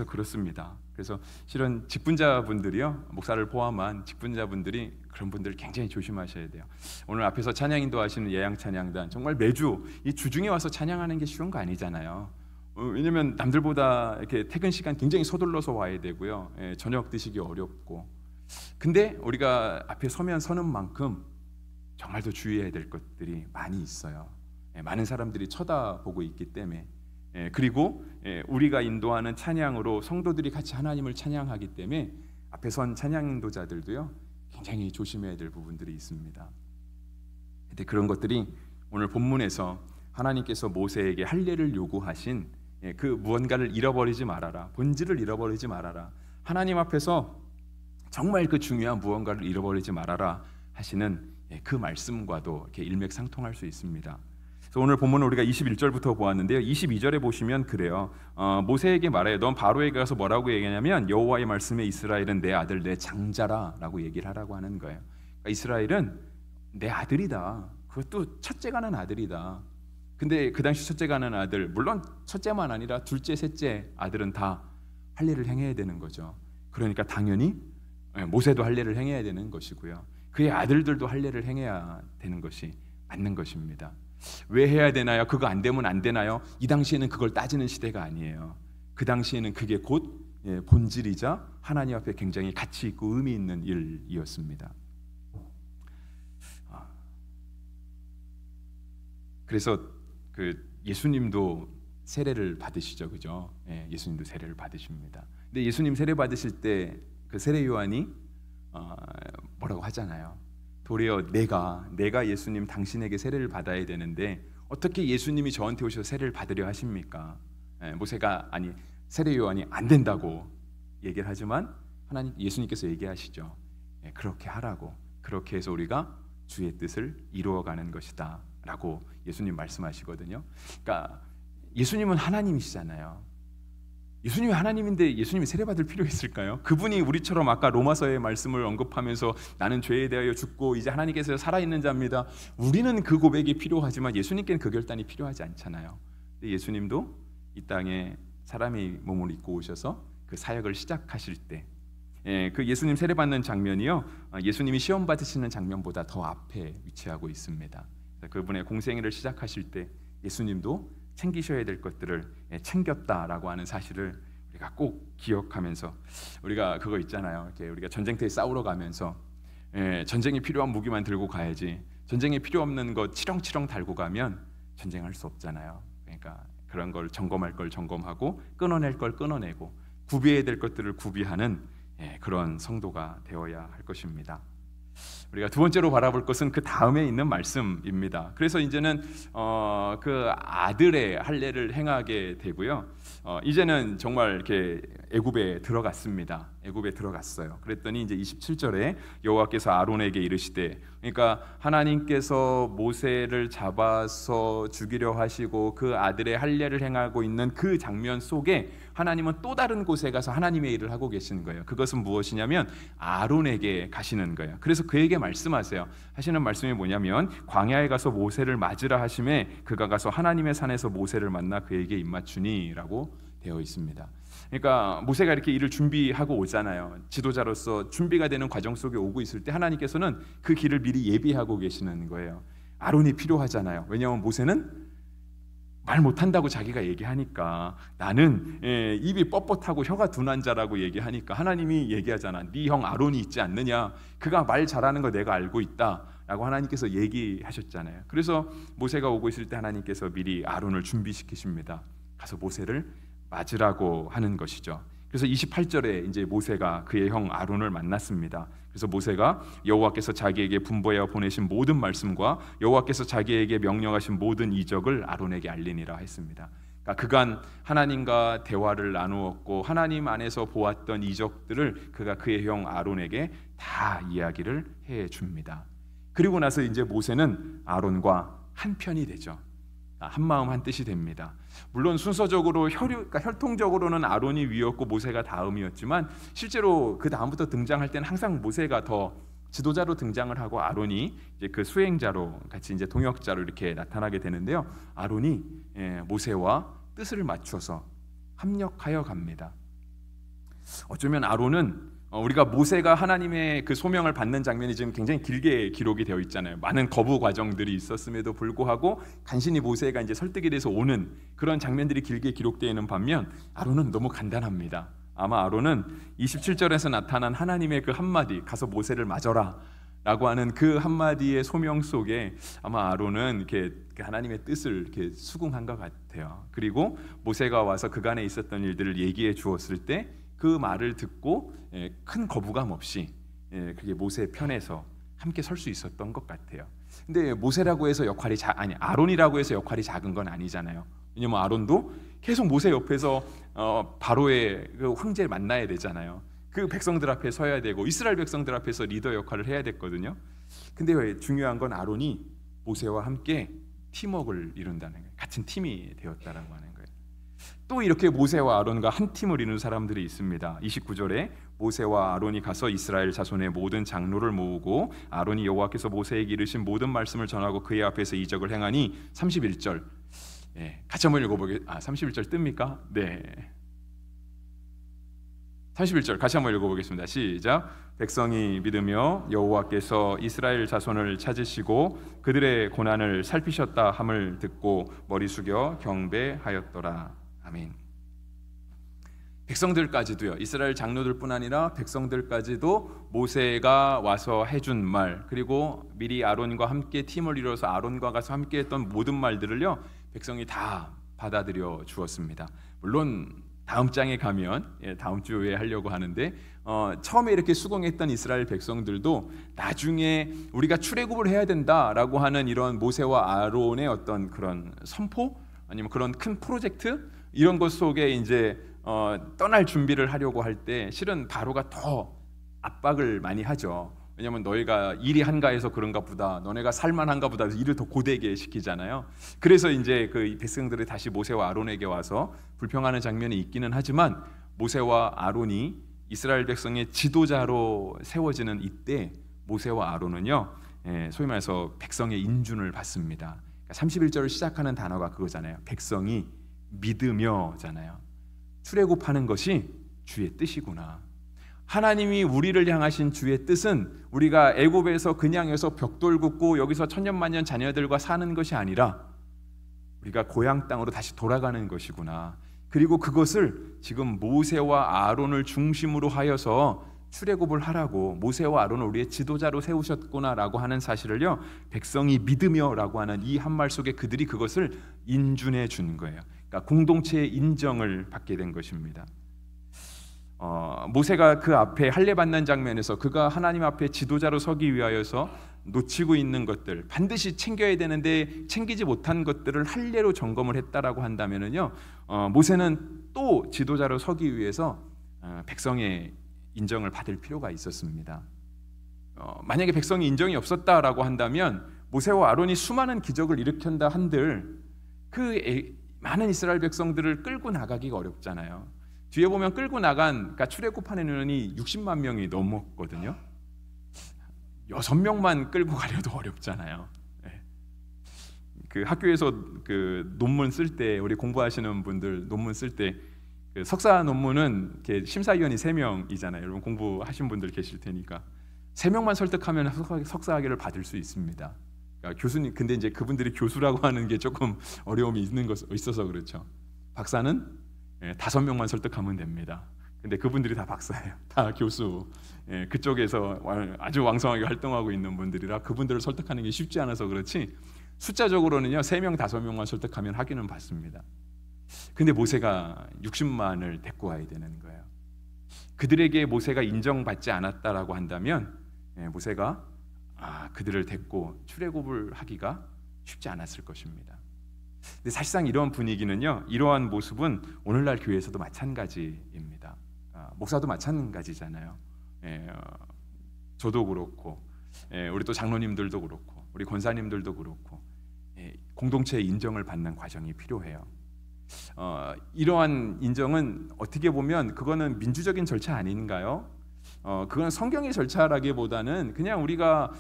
그렇습니다. 그래서 실은 직분자분들이요, 목사를 포함한 직분자분들이 그런 분들 굉장히 조심하셔야 돼요. 오늘 앞에서 찬양 인도하시는 예양 찬양단 정말 매주 이 주중에 와서 찬양하는 게 쉬운 거 아니잖아요. 왜냐면 남들보다 이렇게 퇴근 시간 굉장히 서둘러서 와야 되고요, 저녁 드시기 어렵고. 근데 우리가 앞에 서는 만큼 정말 더 주의해야 될 것들이 많이 있어요. 많은 사람들이 쳐다보고 있기 때문에 그리고 우리가 인도하는 찬양으로 성도들이 같이 하나님을 찬양하기 때문에 앞에 선 찬양 인도자들도요 굉장히 조심해야 될 부분들이 있습니다. 근데 그런 것들이 오늘 본문에서 하나님께서 모세에게 할례를 요구하신 그 무언가를 잃어버리지 말아라, 본질을 잃어버리지 말아라, 하나님 앞에서 정말 그 중요한 무언가를 잃어버리지 말아라 하시는 그 말씀과도 이렇게 일맥상통할 수 있습니다. 그래서 오늘 본문은 우리가 21절부터 보았는데요. 22절에 보시면 그래요. 모세에게 말해요. 넌 바로에게 가서 뭐라고 얘기하냐면 여호와의 말씀에 이스라엘은 내 아들 내 장자라라고 얘기를 하라고 하는 거예요. 그러니까 이스라엘은 내 아들이다. 그것도 첫째가 난 아들이다. 근데 그 당시 첫째가 난 아들, 물론 첫째만 아니라 둘째, 셋째 아들은 다 할례를 행해야 되는 거죠. 그러니까 당연히 모세도 할례를 행해야 되는 것이고요. 그의 아들들도 할례를 행해야 되는 것이 맞는 것입니다. 왜 해야 되나요? 그거 안 되면 안 되나요? 이 당시에는 그걸 따지는 시대가 아니에요. 그 당시에는 그게 곧 본질이자 하나님 앞에 굉장히 가치 있고 의미 있는 일이었습니다. 그래서 그 예수님도 세례를 받으시죠, 그죠? 예수님도 세례를 받으십니다. 근데 예수님 세례 받으실 때 그 세례 요한이 뭐라고 하잖아요. 도리어 내가 예수님 당신에게 세례를 받아야 되는데 어떻게 예수님이 저한테 오셔서 세례를 받으려 하십니까? 모세가 아니 세례 요한이 안 된다고 얘기를 하지만 예수님께서 얘기하시죠. 그렇게 하라고, 그렇게 해서 우리가 주의 뜻을 이루어가는 것이다 라고 예수님 말씀하시거든요. 그러니까 예수님은 하나님이시잖아요. 예수님이 하나님인데 예수님이 세례받을 필요 있을까요? 그분이 우리처럼 아까 로마서의 말씀을 언급하면서 나는 죄에 대하여 죽고 이제 하나님께서 살아있는 자입니다. 우리는 그 고백이 필요하지만 예수님께는 그 결단이 필요하지 않잖아요. 근데 예수님도 이 땅에 사람의 몸을 입고 오셔서 그 사역을 시작하실 때 그 예수님 세례받는 장면이요, 예수님이 시험 받으시는 장면보다 더 앞에 위치하고 있습니다. 그분의 공생애를 시작하실 때 예수님도 챙기셔야 될 것들을 챙겼다라고 하는 사실을 우리가 꼭 기억하면서, 우리가 그거 있잖아요. 이렇게 우리가 전쟁터에 싸우러 가면서 전쟁에 필요한 무기만 들고 가야지, 전쟁에 필요 없는 거 치렁치렁 달고 가면 전쟁할 수 없잖아요. 그러니까 그런 걸 점검할 걸 점검하고 끊어낼 걸 끊어내고 구비해야 될 것들을 구비하는 그런 성도가 되어야 할 것입니다. 우리가 두 번째로 바라볼 것은 그 다음에 있는 말씀입니다. 그래서 이제는 그 아들의 할례를 행하게 되고요. 이제는 정말 이렇게 애굽에 들어갔습니다. 애굽에 들어갔어요. 그랬더니 이제 27절에 여호와께서 아론에게 이르시되, 그러니까 하나님께서 모세를 잡아서 죽이려 하시고 그 아들의 할례를 행하고 있는 그 장면 속에 하나님은 또 다른 곳에 가서 하나님의 일을 하고 계시는 거예요. 그것은 무엇이냐면 아론에게 가시는 거예요. 그래서 그에게 말씀하세요. 하시는 말씀이 뭐냐면 광야에 가서 모세를 맞으라 하심에 그가 가서 하나님의 산에서 모세를 만나 그에게 입맞추니라고 되어 있습니다. 그러니까 모세가 이렇게 일을 준비하고 오잖아요. 지도자로서 준비가 되는 과정 속에 오고 있을 때 하나님께서는 그 길을 미리 예비하고 계시는 거예요. 아론이 필요하잖아요. 왜냐하면 모세는 말 못한다고 자기가 얘기하니까, 나는 입이 뻣뻣하고 혀가 둔한 자라고 얘기하니까 하나님이 얘기하잖아. 네 형 아론이 있지 않느냐, 그가 말 잘하는 거 내가 알고 있다 라고 하나님께서 얘기하셨잖아요. 그래서 모세가 오고 있을 때 하나님께서 미리 아론을 준비시키십니다. 가서 모세를 맞으라고 하는 것이죠. 그래서 28절에 이제 모세가 그의 형 아론을 만났습니다. 그래서 모세가 여호와께서 자기에게 분부하여 보내신 모든 말씀과 여호와께서 자기에게 명령하신 모든 이적을 아론에게 알리니라 했습니다. 그러니까 그간 하나님과 대화를 나누었고 하나님 안에서 보았던 이적들을 그가 그의 형 아론에게 다 이야기를 해 줍니다. 그리고 나서 이제 모세는 아론과 한 편이 되죠. 한 마음 한 뜻이 됩니다. 물론 순서적으로 그러니까 혈통적으로는 아론이 위였고 모세가 다음이었지만 실제로 그 다음부터 등장할 때는 항상 모세가 더 지도자로 등장을 하고 아론이 이제 그 수행자로 같이 이제 동역자로 이렇게 나타나게 되는데요. 아론이 모세와 뜻을 맞춰서 합력하여 갑니다. 어쩌면 아론은 우리가 모세가 하나님의 그 소명을 받는 장면이 지금 굉장히 길게 기록이 되어 있잖아요. 많은 거부 과정들이 있었음에도 불구하고 간신히 모세가 이제 설득이 돼서 오는 그런 장면들이 길게 기록되어 있는 반면 아론은 너무 간단합니다. 아마 아론은 27절에서 나타난 하나님의 그 한마디, 가서 모세를 맞아라, 라고 하는 그 한마디의 소명 속에 아마 아론은 이렇게 하나님의 뜻을 이렇게 수긍한 것 같아요. 그리고 모세가 와서 그간에 있었던 일들을 얘기해 주었을 때 그 말을 듣고 큰 거부감 없이 그게 모세의 편에서 함께 설 수 있었던 것 같아요. 근데 모세라고 해서 아론이라고 해서 역할이 작은 건 아니잖아요. 왜냐면 아론도 계속 모세 옆에서 바로의 그 황제를 만나야 되잖아요. 그 백성들 앞에 서야 되고 이스라엘 백성들 앞에서 리더 역할을 해야 됐거든요. 근데 왜 중요한 건 아론이 모세와 함께 팀워크를 이룬다는 거예요. 같은 팀이 되었다라고 하는 거예요. 또 이렇게 모세와 아론과 한 팀을 이루는 사람들이 있습니다. 29절에 모세와 아론이 가서 이스라엘 자손의 모든 장로를 모으고 아론이 여호와께서 모세에게 이르신 모든 말씀을 전하고 그의 앞에서 이적을 행하니 31절 같이 한번 읽어보겠습니다. 31절 뜹니까? 네. 31절 같이 한번 읽어보겠습니다. 시작. 백성이 믿으며 여호와께서 이스라엘 자손을 찾으시고 그들의 고난을 살피셨다 함을 듣고 머리 숙여 경배하였더라. 아멘. 백성들까지도요. 이스라엘 장로들뿐 아니라 백성들까지도 모세가 와서 해준 말, 그리고 미리 아론과 함께 팀을 이뤄서 아론과 가서 함께했던 모든 말들을요 백성이 다 받아들여 주었습니다. 물론 다음 장에 가면 다음 주에 하려고 하는데 처음에 이렇게 수긍했던 이스라엘 백성들도 나중에 우리가 출애굽을 해야 된다라고 하는 이런 모세와 아론의 어떤 그런 선포 아니면 그런 큰 프로젝트 이런 것 속에 이제 떠날 준비를 하려고 할 때 실은 바로가 더 압박을 많이 하죠. 왜냐하면 너희가 일이 한가해서 그런가 보다, 너네가 살만한가 보다 일을 더 고되게 시키잖아요. 그래서 이제 그 백성들이 다시 모세와 아론에게 와서 불평하는 장면이 있기는 하지만 모세와 아론이 이스라엘 백성의 지도자로 세워지는 이때 모세와 아론은요 소위 말해서 백성의 인준을 받습니다. 31절을 시작하는 단어가 그거잖아요. 백성이 믿으며잖아요. 출애굽하는 것이 주의 뜻이구나. 하나님이 우리를 향하신 주의 뜻은 우리가 애굽에서 그냥에서 벽돌 굽고 여기서 천년만년 자녀들과 사는 것이 아니라 우리가 고향 땅으로 다시 돌아가는 것이구나. 그리고 그것을 지금 모세와 아론을 중심으로 하여서 출애굽을 하라고 모세와 아론을 우리의 지도자로 세우셨구나라고 하는 사실을요 백성이 믿으며라고 하는 이 한 말 속에 그들이 그것을 인준해 준 거예요. 그러니까 공동체의 인정을 받게 된 것입니다. 모세가 그 앞에 할례 받는 장면에서 그가 하나님 앞에 지도자로 서기 위하여서 놓치고 있는 것들 반드시 챙겨야 되는데 챙기지 못한 것들을 할례로 점검을 했다라고 한다면은요 모세는 또 지도자로 서기 위해서 백성의 인정을 받을 필요가 있었습니다. 만약에 백성이 인정이 없었다라고 한다면 모세와 아론이 수많은 기적을 일으킨다 한들 그 많은 이스라엘 백성들을 끌고 나가기가 어렵잖아요. 뒤에 보면 끌고 나간 그러니까 출애굽한 인원이 60만 명이 넘었거든요. 6명만 끌고 가려도 어렵잖아요. 그 학교에서 그 논문 쓸 때 우리 공부하시는 분들 논문 쓸 때 그 석사 논문은 이렇게 심사위원이 3명이잖아요. 여러분 공부하신 분들 계실 테니까 3명만 설득하면 석사학위를 받을 수 있습니다. 그러니까 교수님 근데 이제 그분들이 교수라고 하는 게 조금 어려움이 있어서 그렇죠. 박사는 5명만 설득하면 됩니다. 근데 그분들이 다 박사예요. 다 교수. 그쪽에서 아주 왕성하게 활동하고 있는 분들이라 그분들을 설득하는 게 쉽지 않아서 그렇지 숫자적으로는요 3명, 5명만 설득하면 학위는 받습니다. 근데 모세가 60만을 데리고 와야 되는 거예요. 그들에게 모세가 인정받지 않았다라고 한다면 모세가 그들을 데리고 출애굽을 하기가 쉽지 않았을 것입니다. 근데 사실상 이러한 분위기는요, 이러한 모습은 오늘날 교회에서도 마찬가지입니다. 목사도 마찬가지잖아요. 저도 그렇고, 우리 또 장로님들도 그렇고, 우리 권사님들도 그렇고, 공동체의 인정을 받는 과정이 필요해요. 이러한 인정은 어떻게 보면 그거는 민주적인 절차 아닌가요? 그건 성경의 절차라기보다는 그냥 우리가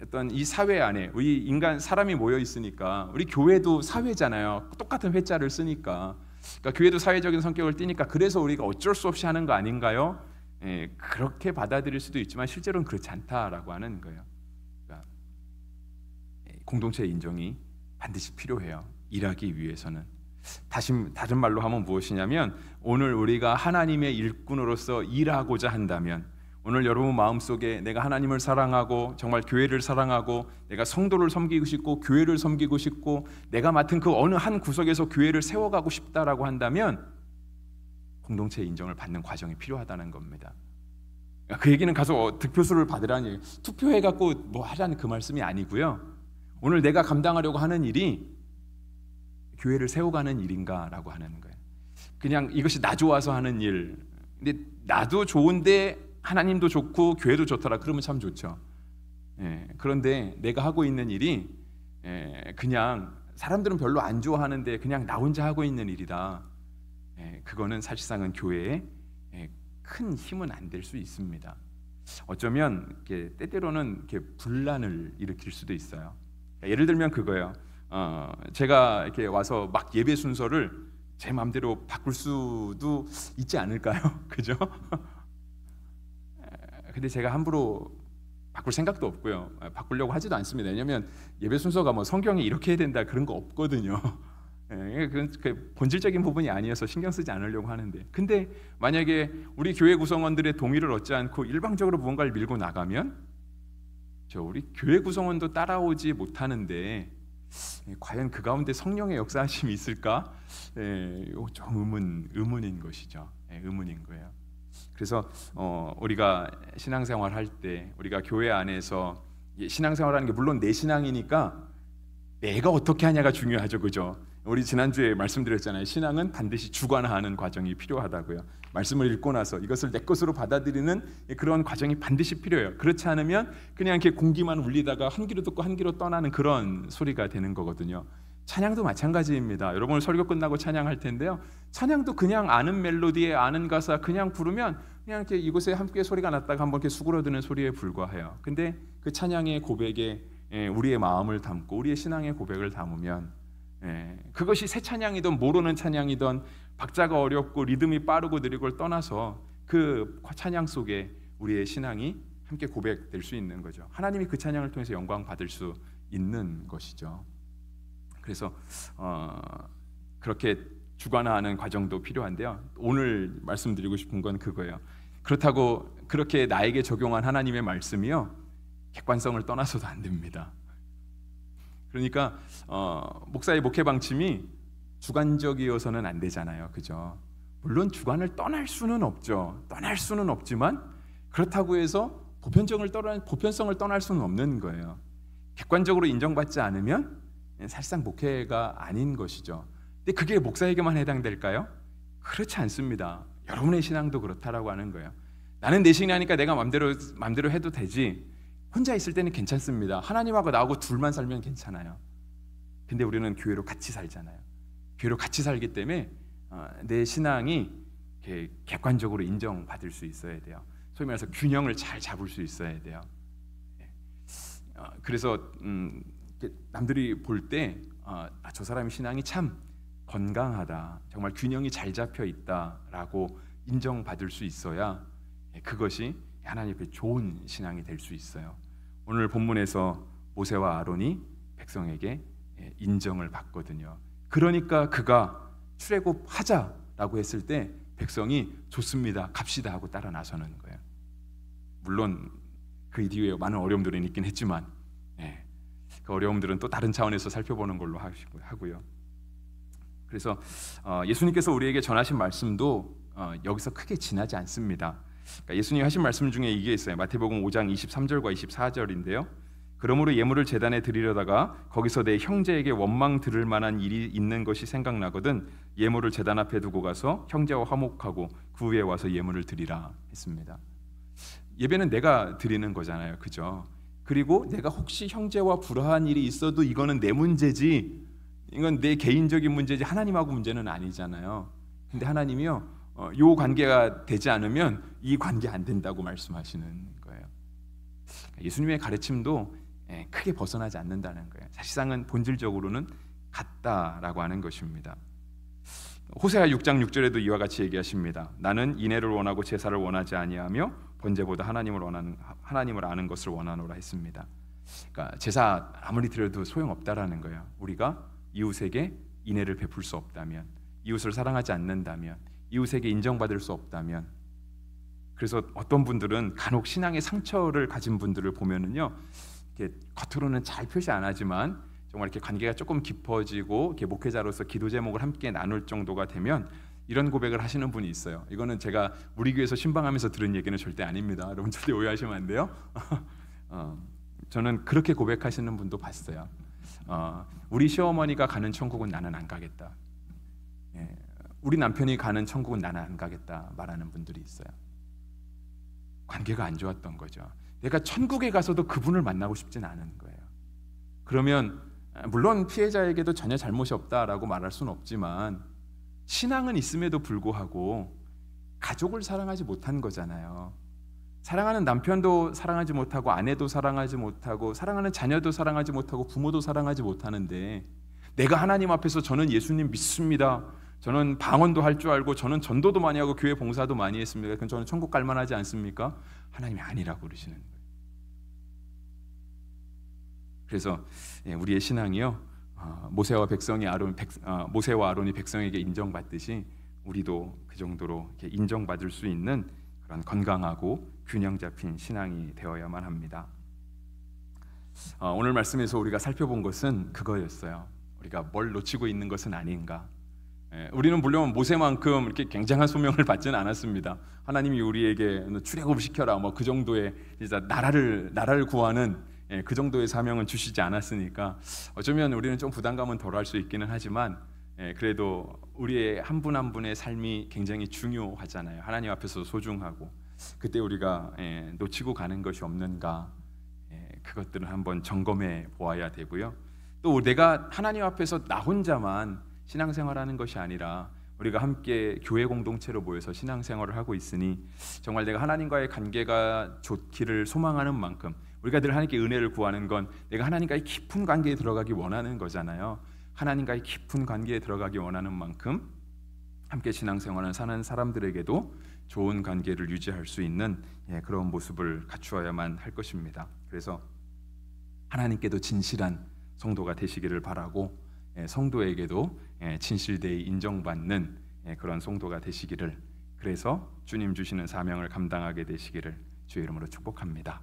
어떤 이 사회 안에 우리 인간 사람이 모여 있으니까 우리 교회도 사회잖아요. 똑같은 회자를 쓰니까 그러니까 교회도 사회적인 성격을 띠니까 그래서 우리가 어쩔 수 없이 하는 거 아닌가요? 그렇게 받아들일 수도 있지만 실제로는 그렇지 않다라고 하는 거예요. 그러니까 공동체의 인정이 반드시 필요해요. 일하기 위해서는. 다른 말로 하면 무엇이냐면 오늘 우리가 하나님의 일꾼으로서 일하고자 한다면 오늘 여러분 마음속에 내가 하나님을 사랑하고 정말 교회를 사랑하고 내가 성도를 섬기고 싶고 교회를 섬기고 싶고 내가 맡은 그 어느 한 구석에서 교회를 세워가고 싶다라고 한다면 공동체의 인정을 받는 과정이 필요하다는 겁니다. 그 얘기는 가서 득표수를 받으라는 얘기, 투표해갖고 뭐 하라는 그 말씀이 아니고요. 오늘 내가 감당하려고 하는 일이 교회를 세워가는 일인가라고 하는 거예요. 그냥 이것이 나 좋아서 하는 일, 근데 나도 좋은데 하나님도 좋고 교회도 좋더라 그러면 참 좋죠. 그런데 내가 하고 있는 일이 그냥 사람들은 별로 안 좋아하는데 그냥 나 혼자 하고 있는 일이다. 그거는 사실상은 교회에 큰 힘은 안 될 수 있습니다. 어쩌면 이렇게 때때로는 이렇게 분란을 일으킬 수도 있어요. 예를 들면 그거예요. 제가 이렇게 와서 막 예배 순서를 제 마음대로 바꿀 수도 있지 않을까요? 그죠? 근데 제가 함부로 바꿀 생각도 없고요. 바꾸려고 하지도 않습니다. 왜냐하면 예배 순서가 뭐 성경에 이렇게 해야 된다 그런 거 없거든요. 그건 본질적인 부분이 아니어서 신경 쓰지 않으려고 하는데, 근데 만약에 우리 교회 구성원들의 동의를 얻지 않고 일방적으로 무언가를 밀고 나가면 우리 교회 구성원도 따라오지 못하는데 과연 그 가운데 성령의 역사하심이 있을까? 좀 의문인 것이죠. 의문인 거예요. 그래서 우리가 신앙생활 할 때 우리가 교회 안에서 신앙생활하는 게 물론 내 신앙이니까 내가 어떻게 하냐가 중요하죠, 그죠? 우리 지난주에 말씀드렸잖아요. 신앙은 반드시 주관하는 과정이 필요하다고요. 말씀을 읽고 나서 이것을 내 것으로 받아들이는 그런 과정이 반드시 필요해요. 그렇지 않으면 그냥 이렇게 공기만 울리다가 한 귀로 듣고 한 귀로 떠나는 그런 소리가 되는 거거든요. 찬양도 마찬가지입니다. 여러분 오늘 설교 끝나고 찬양할 텐데요. 찬양도 그냥 아는 멜로디에 아는 가사 그냥 부르면 그냥 이렇게 이곳에 함께 소리가 났다가 한번 이렇게 수그러드는 소리에 불과해요. 근데 그 찬양의 고백에 우리의 마음을 담고 우리의 신앙의 고백을 담으면 그것이 새 찬양이든 모르는 찬양이든 박자가 어렵고 리듬이 빠르고 느리고를 떠나서 그 찬양 속에 우리의 신앙이 함께 고백될 수 있는 거죠. 하나님이 그 찬양을 통해서 영광 받을 수 있는 것이죠. 그래서 그렇게 주관화하는 과정도 필요한데요. 오늘 말씀드리고 싶은 건 그거예요. 그렇다고 그렇게 나에게 적용한 하나님의 말씀이요 객관성을 떠나서도 안 됩니다. 그러니까 목사의 목회 방침이 주관적이어서는 안 되잖아요, 그죠? 물론 주관을 떠날 수는 없죠. 떠날 수는 없지만 그렇다고 해서 보편성을 떠날 수는 없는 거예요. 객관적으로 인정받지 않으면 사실상 목회가 아닌 것이죠. 근데 그게 목사에게만 해당될까요? 그렇지 않습니다. 여러분의 신앙도 그렇다라고 하는 거예요. 나는 내 신앙이니까 내가 마음대로 해도 되지. 혼자 있을 때는 괜찮습니다. 하나님하고 나하고 둘만 살면 괜찮아요. 근데 우리는 교회로 같이 살잖아요. 교회로 같이 살기 때문에 내 신앙이 이렇게 객관적으로 인정받을 수 있어야 돼요. 소위 말해서 균형을 잘 잡을 수 있어야 돼요. 그래서 남들이 볼 때 저 사람의 신앙이 참 건강하다, 정말 균형이 잘 잡혀 있다라고 인정받을 수 있어야 그것이 하나님 앞에 좋은 신앙이 될 수 있어요. 오늘 본문에서 모세와 아론이 백성에게 인정을 받거든요. 그러니까 그가 출애굽하자라고 했을 때 백성이 좋습니다, 갑시다 하고 따라 나서는 거예요. 물론 그 뒤에 많은 어려움들은 있긴 했지만 그 어려움들은 또 다른 차원에서 살펴보는 걸로 하고요. 그래서 예수님께서 우리에게 전하신 말씀도 여기서 크게 지나지 않습니다. 그러니까 예수님이 하신 말씀 중에 이게 있어요. 마태복음 5장 23절과 24절인데요. 그러므로 예물을 제단에 드리려다가 거기서 내 형제에게 원망 들을 만한 일이 있는 것이 생각나거든 예물을 제단 앞에 두고 가서 형제와 화목하고 그 후에 와서 예물을 드리라 했습니다. 예배는 내가 드리는 거잖아요, 그죠? 그리고 내가 혹시 형제와 불화한 일이 있어도 이거는 내 문제지, 이건 내 개인적인 문제지 하나님하고 문제는 아니잖아요. 근데 하나님이요, 요 관계가 되지 않으면 이 관계 안 된다고 말씀하시는 거예요. 예수님의 가르침도 크게 벗어나지 않는다는 거예요. 사실상은 본질적으로는 같다라고 하는 것입니다. 호세아 6장 6절에도 이와 같이 얘기하십니다. 나는 인애를 원하고 제사를 원하지 아니하며 번제보다 하나님을 아는 것을 원하노라 했습니다. 그러니까 제사 아무리 드려도 소용없다라는 거예요. 우리가 이웃에게 인애를 베풀 수 없다면, 이웃을 사랑하지 않는다면, 이웃에게 인정받을 수 없다면, 그래서 어떤 분들은 간혹 신앙의 상처를 가진 분들을 보면은요, 이렇게 겉으로는 잘 표시 안 하지만 정말 이렇게 관계가 조금 깊어지고 이렇게 목회자로서 기도 제목을 함께 나눌 정도가 되면 이런 고백을 하시는 분이 있어요. 이거는 제가 우리 교회에서 신방하면서 들은 얘기는 절대 아닙니다. 여러분 절대 오해하시면 안 돼요. 저는 그렇게 고백하시는 분도 봤어요. 우리 시어머니가 가는 천국은 나는 안 가겠다. 우리 남편이 가는 천국은 나는 안 가겠다 말하는 분들이 있어요. 관계가 안 좋았던 거죠. 내가 천국에 가서도 그분을 만나고 싶진 않은 거예요. 그러면 물론 피해자에게도 전혀 잘못이 없다라고 말할 수는 없지만 신앙은 있음에도 불구하고 가족을 사랑하지 못한 거잖아요. 사랑하는 남편도 사랑하지 못하고 아내도 사랑하지 못하고 사랑하는 자녀도 사랑하지 못하고 부모도 사랑하지 못하는데 내가 하나님 앞에서 저는 예수님 믿습니다. 저는 방언도 할 줄 알고 저는 전도도 많이 하고 교회 봉사도 많이 했습니다. 그럼 저는 천국 갈 만하지 않습니까? 하나님이 아니라고 그러시는 거예요. 그래서 우리의 신앙이요, 모세와 아론이 백성에게 인정받듯이 우리도 그 정도로 이렇게 인정받을 수 있는 그런 건강하고 균형 잡힌 신앙이 되어야만 합니다. 오늘 말씀에서 우리가 살펴본 것은 그거였어요. 우리가 뭘 놓치고 있는 것은 아닌가. 우리는 물론 모세만큼 이렇게 굉장한 소명을 받지는 않았습니다. 하나님이 우리에게 출애굽 시켜라 뭐 그 정도의 진짜 나라를 구하는 그 정도의 사명은 주시지 않았으니까 어쩌면 우리는 좀 부담감은 덜할 수 있기는 하지만 그래도 우리의 한 분 한 분의 삶이 굉장히 중요하잖아요. 하나님 앞에서 소중하고 그때 우리가 놓치고 가는 것이 없는가, 그것들은 한번 점검해 보아야 되고요. 또 내가 하나님 앞에서 나 혼자만 신앙생활하는 것이 아니라 우리가 함께 교회 공동체로 모여서 신앙생활을 하고 있으니 정말 내가 하나님과의 관계가 좋기를 소망하는 만큼 우리가 늘 하나님께 은혜를 구하는 건 내가 하나님과의 깊은 관계에 들어가기 원하는 거잖아요. 하나님과의 깊은 관계에 들어가기 원하는 만큼 함께 신앙생활을 사는 사람들에게도 좋은 관계를 유지할 수 있는 그런 모습을 갖추어야만 할 것입니다. 그래서 하나님께도 진실한 성도가 되시기를 바라고 성도에게도 진실되이 인정받는 그런 성도가 되시기를, 그래서 주님 주시는 사명을 감당하게 되시기를 주의 이름으로 축복합니다.